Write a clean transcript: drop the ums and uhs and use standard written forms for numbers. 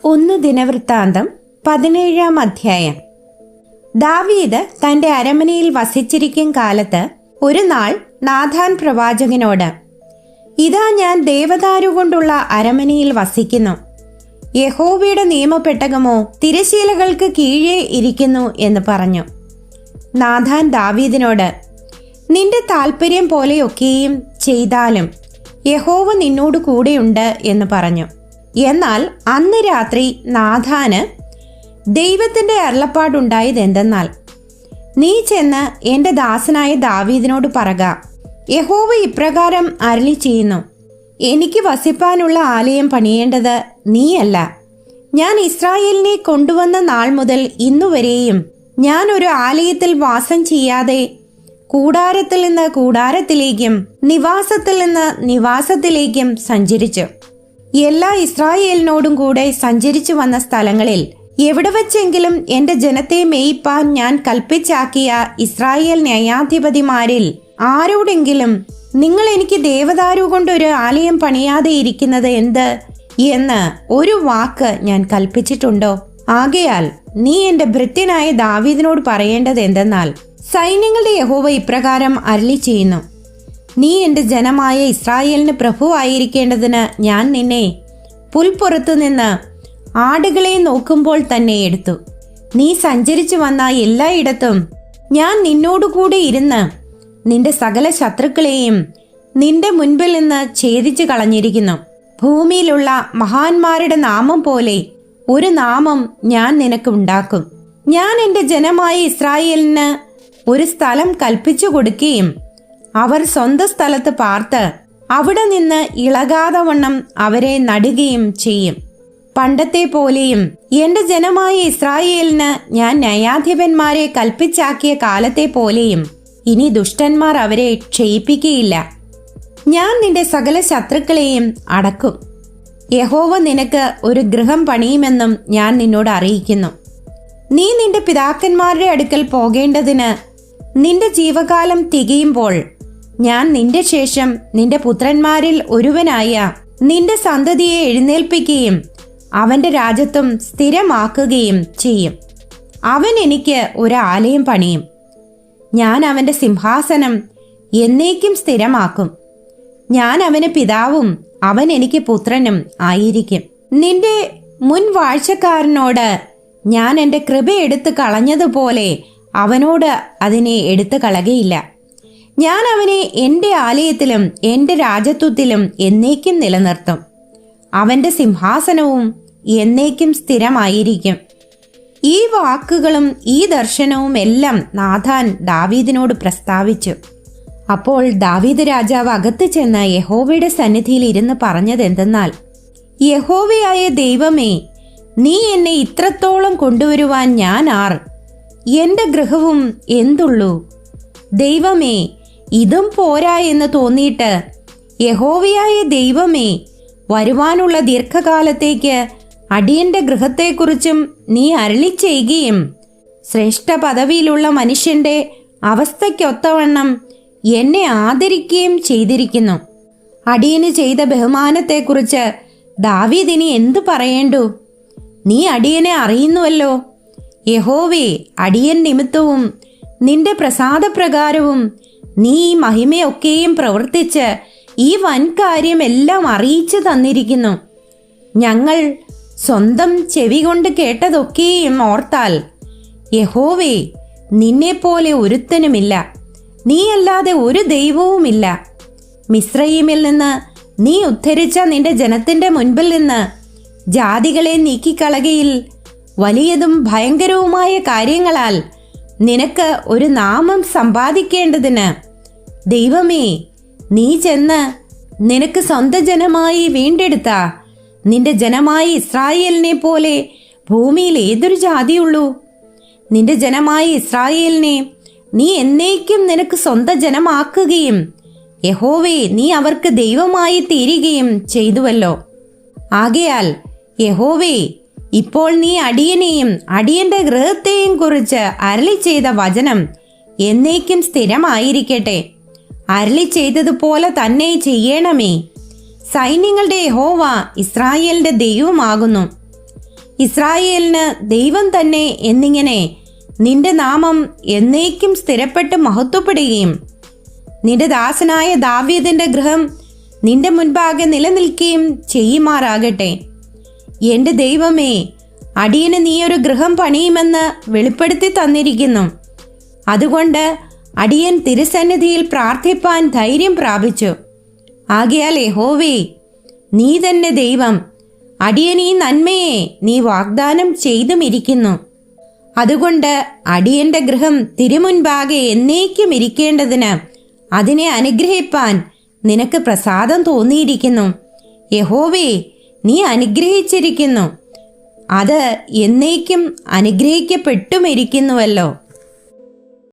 1 ദിനവൃത്താന്തം 17-ാം അധ്യായം. ദാവീദ് തന്റെ അരമനയിൽ വസിച്ചിരിക്കും കാലത്ത് ഒരു നാൾ നാഥാൻ പ്രവാചകനോട്, ഇതാ ഞാൻ ദേവദാരു കൊണ്ടുള്ള അരമനയിൽ വസിക്കുന്നു. യഹോവയുടെ നിയമപ്പെട്ടകമോ തിരശീലകൾക്ക് കീഴേ ഇരിക്കുന്നു എന്ന് പറഞ്ഞു. നാഥാൻ ദാവീദിനോട്, നിന്റെ താല്പര്യം പോലെയൊക്കെയും ചെയ്താലും യഹോവ നിന്നോട് കൂടെയുണ്ട് എന്ന് പറഞ്ഞു. എന്നാൽ അന്ന് രാത്രി നാഥാന് ദൈവത്തിന്റെ അരുളപ്പാടുണ്ടായത് എന്തെന്നാൽ, നീ ചെന്ന് എന്റെ ദാസനായ ദാവീദിനോട് പറക, യഹോവ ഇപ്രകാരം അരുളി ചെയ്യുന്നു, എനിക്ക് വസിപ്പാനുള്ള ആലയം പണിയേണ്ടത് നീയല്ല. ഞാൻ ഇസ്രായേലിനെ കൊണ്ടുവന്ന നാൾ മുതൽ ഇന്നുവരെയും ഞാൻ ഒരു ആലയത്തിൽ വാസം ചെയ്യാതെ കൂടാരത്തിൽ നിന്ന് കൂടാരത്തിലേക്കും നിവാസത്തിൽ നിന്ന് നിവാസത്തിലേക്കും സഞ്ചരിച്ചു. എല്ലാ ഇസ്രായേലിനോടും കൂടെ സഞ്ചരിച്ചു വന്ന സ്ഥലങ്ങളിൽ എവിടെ വെച്ചെങ്കിലും എന്റെ ജനത്തെ മേയിപ്പാൻ ഞാൻ കൽപ്പിച്ചാക്കിയ ഇസ്രായേൽ ന്യായാധിപതിമാരിൽ ആരോടെങ്കിലും, നിങ്ങൾ എനിക്ക് ദേവദാരു കൊണ്ടൊരു ആലയം പണിയാതെ ഇരിക്കുന്നത് എന്ത് എന്ന് ഒരു വാക്ക് ഞാൻ കൽപ്പിച്ചിട്ടുണ്ടോ? ആകയാൽ നീ എന്റെ ഭൃത്യനായ ദാവീദിനോട് പറയേണ്ടത് എന്തെന്നാൽ, സൈന്യങ്ങളുടെ യഹോവ ഇപ്രകാരം അരുളി ചെയ്യുന്നു, നീ എന്റെ ജനമായ ഇസ്രായേലിന് പ്രഭുവായിരിക്കേണ്ടതിന് ഞാൻ നിന്നെ പുൽപ്പുറത്തു നിന്ന് ആടുകളെ നോക്കുമ്പോൾ തന്നെ എടുത്തു. നീ സഞ്ചരിച്ചു വന്ന എല്ലായിടത്തും ഞാൻ നിന്നോടുകൂടെ ഇരുന്ന് നിന്റെ സകല ശത്രുക്കളെയും നിന്റെ മുൻപിൽ നിന്ന് ഛേദിച്ചു കളഞ്ഞിരിക്കുന്നു. ഭൂമിയിലുള്ള മഹാന്മാരുടെ നാമം പോലെ ഒരു നാമം ഞാൻ നിനക്ക് ഉണ്ടാക്കും. ഞാൻ എന്റെ ജനമായ ഇസ്രായേലിന് ഒരു സ്ഥലം കൽപ്പിച്ചു കൊടുക്കുകയും അവർ സ്വന്തം സ്ഥലത്ത് പാർത്ത് അവിടെ നിന്ന് ഇളകാതെ വണ്ണം അവരെ നടുകയും ചെയ്യും. പണ്ടത്തെ പോലെയും എന്റെ ജനമായ ഇസ്രായേലിന് ഞാൻ ന്യായാധിപന്മാരെ കൽപ്പിച്ചാക്കിയ കാലത്തെ പോലെയും ഇനി ദുഷ്ടന്മാർ അവരെ ക്ഷയിപ്പിക്കുകയില്ല. ഞാൻ നിന്റെ സകല ശത്രുക്കളെയും അടക്കും. യഹോവ നിനക്ക് ഒരു ഗൃഹം പണിയുമെന്നും ഞാൻ നിന്നോട് അറിയിക്കുന്നു. നീ നിന്റെ പിതാക്കന്മാരുടെ അടുക്കൽ പോകേണ്ടതിന് നിന്റെ ജീവകാലം തികയുമ്പോൾ ഞാൻ നിന്റെ ശേഷം നിന്റെ പുത്രന്മാരിൽ ഒരുവനായ നിന്റെ സന്തതിയെ എഴുന്നേൽപ്പിക്കുകയും അവന്റെ രാജ്യത്വം സ്ഥിരമാക്കുകയും ചെയ്യും. അവൻ എനിക്ക് ഒരു ആലയം പണിയും. ഞാൻ അവന്റെ സിംഹാസനം എന്നേക്കും സ്ഥിരമാക്കും. ഞാൻ അവന് പിതാവും അവൻ എനിക്ക് പുത്രനും ആയിരിക്കും. നിന്റെ മുൻ വാഴ്ചക്കാരനോട് ഞാൻ എന്റെ കൃപ എടുത്തു കളഞ്ഞതുപോലെ അവനോട് അതിനെ എടുത്തു കളകയില്ല. ഞാൻ അവനെ എന്റെ ആലയത്തിലും എന്റെ രാജത്വത്തിലും എന്നേക്കും നിലനിർത്തും. അവന്റെ സിംഹാസനവും എന്നേക്കും സ്ഥിരമായിരിക്കും. ഈ വാക്കുകളും ഈ ദർശനവും എല്ലാം നാഥാൻ ദാവീദിനോട് പ്രസ്താവിച്ചു. അപ്പോൾ ദാവീദ് രാജാവ് അകത്ത് ചെന്ന് യഹോവയുടെ സന്നിധിയിൽ ഇരുന്ന് പറഞ്ഞത് എന്തെന്നാൽ, യഹോവയായ ദൈവമേ, നീ എന്നെ ഇത്രത്തോളം കൊണ്ടുവരുവാൻ ഞാൻ ആർ? എന്റെ ഗൃഹവും എന്തുള്ളൂ? ദൈവമേ, ഇതും പോരാ എന്ന് തോന്നിയിട്ട് യഹോവയായ ദൈവമേ, വരുവാനുള്ള ദീർഘകാലത്തേക്ക് അടിയന്റെ ഗൃഹത്തെക്കുറിച്ചും നീ അരുളി ചെയ്യുകയും ശ്രേഷ്ഠ പദവിയിലുള്ള മനുഷ്യന്റെ അവസ്ഥയ്ക്കൊത്തവണ്ണം എന്നെ ആദരിക്കുകയും ചെയ്തിരിക്കുന്നു. അടിയന് ചെയ്ത ബഹുമാനത്തെക്കുറിച്ച് ദാവീദ് ഇനി എന്തു പറയേണ്ടു? നീ അടിയനെ അറിയുന്നുവല്ലോ. യഹോവേ, അടിയൻ നിമിത്തവും നിന്റെ പ്രസാദപ്രകാരവും നീ ഈ മഹിമയൊക്കെയും പ്രവർത്തിച്ച് ഈ വൻ കാര്യമെല്ലാം അറിയിച്ചു തന്നിരിക്കുന്നു. ഞങ്ങൾ സ്വന്തം ചെവി കൊണ്ട് കേട്ടതൊക്കെയും ഓർത്താൽ, യഹോവേ, നിന്നെപ്പോലെ ഒരുത്തനുമില്ല, നീയല്ലാതെ ഒരു ദൈവവുമില്ല. മിസ്രയീമിൽ നിന്ന് നീ ഉദ്ധരിച്ച നിന്റെ ജനത്തിന്റെ മുൻപിൽ നിന്ന് ജാതികളെ നീക്കിക്കളകയിൽ വലിയതും ഭയങ്കരവുമായ കാര്യങ്ങളാൽ നിനക്ക് ഒരു നാമം സമ്പാദിക്കേണ്ടതിന് ദൈവമേ, നീ ചെന്ന് നിനക്ക് സ്വന്തം ജനമായി വീണ്ടെടുത്ത നിന്റെ ജനമായ ഇസ്രായേലിനെ പോലെ ഭൂമിയിൽ ഏതൊരു ജാതിയുള്ളൂ? നിന്റെ ജനമായ ഇസ്രായേലിനെ നീ എന്നേക്കും നിനക്ക് സ്വന്തം ജനമാക്കുകയും യഹോവേ, നീ അവർക്ക് ദൈവമായി തീരുകയും ചെയ്തുവല്ലോ. ആകയാൽ യഹോവേ, ഇപ്പോൾ നീ അടിയനെയും അടിയന്റെ ഗൃഹത്തെയും കുറിച്ച് അരുളി ചെയ്ത വചനം എന്നേക്കും സ്ഥിരമായിരിക്കട്ടെ. അരുളി ചെയ്തതുപോലെ തന്നെ ചെയ്യണമേ. സൈന്യങ്ങളുടെ യഹോവ ഇസ്രായേലിന്റെ ദൈവമാകുന്നു. ഇസ്രായേലിന് ദൈവം തന്നെ എന്നിങ്ങനെ നിന്റെ നാമം എന്നേക്കും സ്ഥിരപ്പെട്ട് മഹത്വപ്പെടുകയും നിന്റെ ദാസനായ ദാവീദിന്റെ ഗൃഹം നിന്റെ മുൻപാകെ നിലനിൽക്കുകയും ചെയ്യുമാറാകട്ടെ. എൻ്റെ ദൈവമേ, അടിയന് നീ ഒരു ഗൃഹം പണിയുമെന്ന് വെളിപ്പെടുത്തി തന്നിരിക്കുന്നു. അതുകൊണ്ട് അടിയൻ തിരുസന്നിധിയിൽ പ്രാർത്ഥിപ്പാൻ ധൈര്യം പ്രാപിച്ചു. ആകയാൽ യഹോവേ, നീ തന്നെ ദൈവം. അടിയൻ ഈ നന്മയെ നീ വാഗ്ദാനം ചെയ്തുമിരിക്കുന്നു. അതുകൊണ്ട് അടിയന്റെ ഗൃഹം തിരുമുൻപാകെ എന്നേക്കും ഇരിക്കേണ്ടതിന് അതിനെ അനുഗ്രഹിപ്പാൻ നിനക്ക് പ്രസാദം തോന്നിയിരിക്കുന്നു. യഹോവേ, നീ അനുഗ്രഹിച്ചിരിക്കുന്നു. അത് എന്നേക്കും അനുഗ്രഹിക്കപ്പെട്ടുമിരിക്കുന്നുവല്ലോ.